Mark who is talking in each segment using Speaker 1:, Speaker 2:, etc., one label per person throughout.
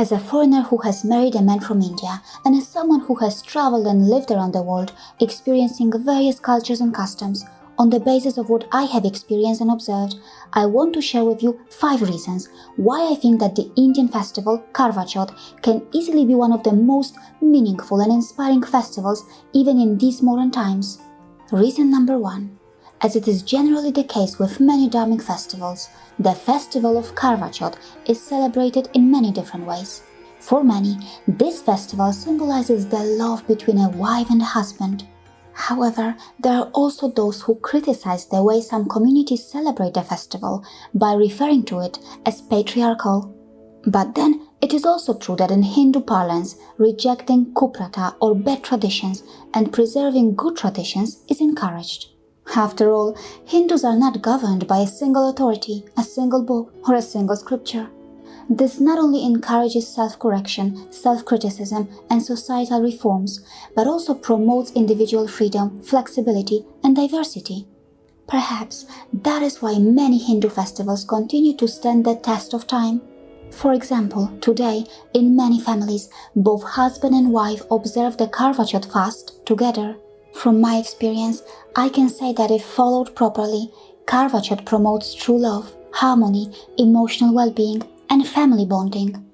Speaker 1: As a foreigner who has married a man from India, and as someone who has traveled and lived around the world, experiencing various cultures and customs, on the basis of what I have experienced and observed, I want to share with you 5 reasons why I think that the Indian festival, Karva Chauth, can easily be one of the most meaningful and inspiring festivals even in these modern times. Reason number 1. As it is generally the case with many dharmic festivals, the festival of Karva Chauth is celebrated in many different ways. For many, this festival symbolizes the love between a wife and a husband. However, there are also those who criticize the way some communities celebrate the festival by referring to it as patriarchal. But then, it is also true that in Hindu parlance, rejecting kuprata or bad traditions and preserving good traditions is encouraged. After all, Hindus are not governed by a single authority, a single book, or a single scripture. This not only encourages self-correction, self-criticism, and societal reforms, but also promotes individual freedom, flexibility, and diversity. Perhaps that is why many Hindu festivals continue to stand the test of time. For example, today, in many families, both husband and wife observe the Karvachauth fast together. From my experience, I can say that if followed properly, Karva Chauth promotes true love, harmony, emotional well-being, and family bonding.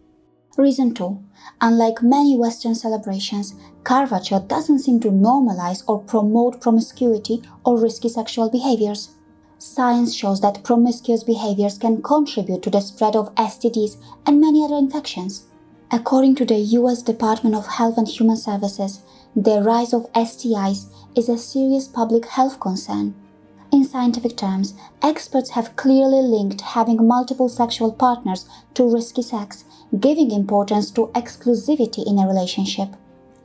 Speaker 1: Reason 2. Unlike many Western celebrations, Karva Chauth doesn't seem to normalize or promote promiscuity or risky sexual behaviors. Science shows that promiscuous behaviors can contribute to the spread of STDs and many other infections. According to the US Department of Health and Human Services, the rise of STIs is a serious public health concern. In scientific terms, experts have clearly linked having multiple sexual partners to risky sex, giving importance to exclusivity in a relationship.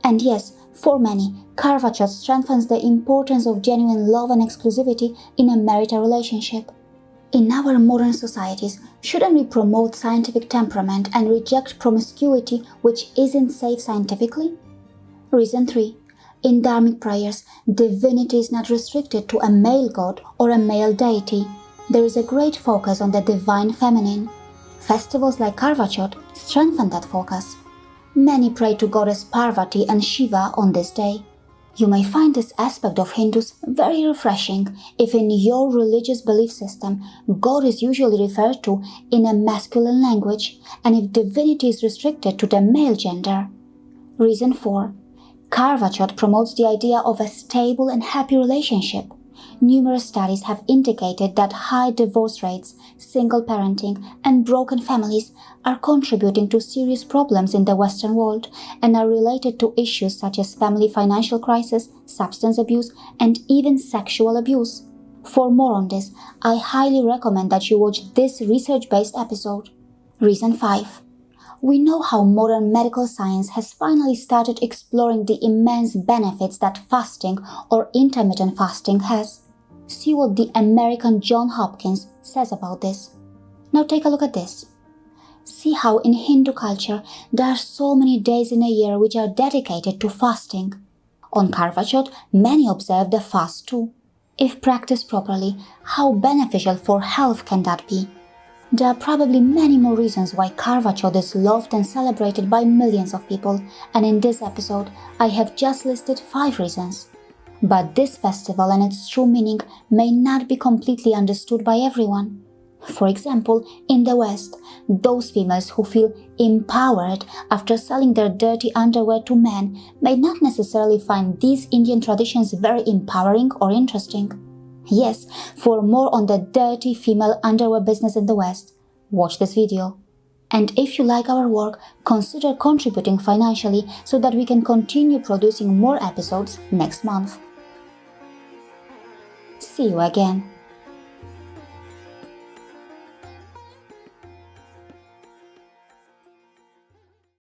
Speaker 1: And yes, for many, Karva Chauth strengthens the importance of genuine love and exclusivity in a marital relationship. In our modern societies, shouldn't we promote scientific temperament and reject promiscuity which isn't safe scientifically? Reason 3. In dharmic prayers, divinity is not restricted to a male god or a male deity. There is a great focus on the divine feminine. Festivals like Karva Chauth strengthen that focus. Many pray to goddess Parvati and Shiva on this day. You may find this aspect of Hindus very refreshing if in your religious belief system God is usually referred to in a masculine language and if divinity is restricted to the male gender. Reason 4. Karva Chauth promotes the idea of a stable and happy relationship. Numerous studies have indicated that high divorce rates, single parenting, and broken families are contributing to serious problems in the Western world and are related to issues such as family financial crisis, substance abuse, and even sexual abuse. For more on this, I highly recommend that you watch this research-based episode. Reason 5. We know how modern medical science has finally started exploring the immense benefits that fasting or intermittent fasting has. See what the American John Hopkins says about this. Now take a look at this. See how in Hindu culture there are so many days in a year which are dedicated to fasting. On Karva Chauth, many observe the fast too. If practiced properly, how beneficial for health can that be? There are probably many more reasons why Karva Chauth is loved and celebrated by millions of people, and in this episode, I have just listed 5 reasons. But this festival and its true meaning may not be completely understood by everyone. For example, in the West, those females who feel empowered after selling their dirty underwear to men may not necessarily find these Indian traditions very empowering or interesting. Yes, for more on the dirty female underwear business in the West, watch this video. And if you like our work, consider contributing financially so that we can continue producing more episodes next month. See you again.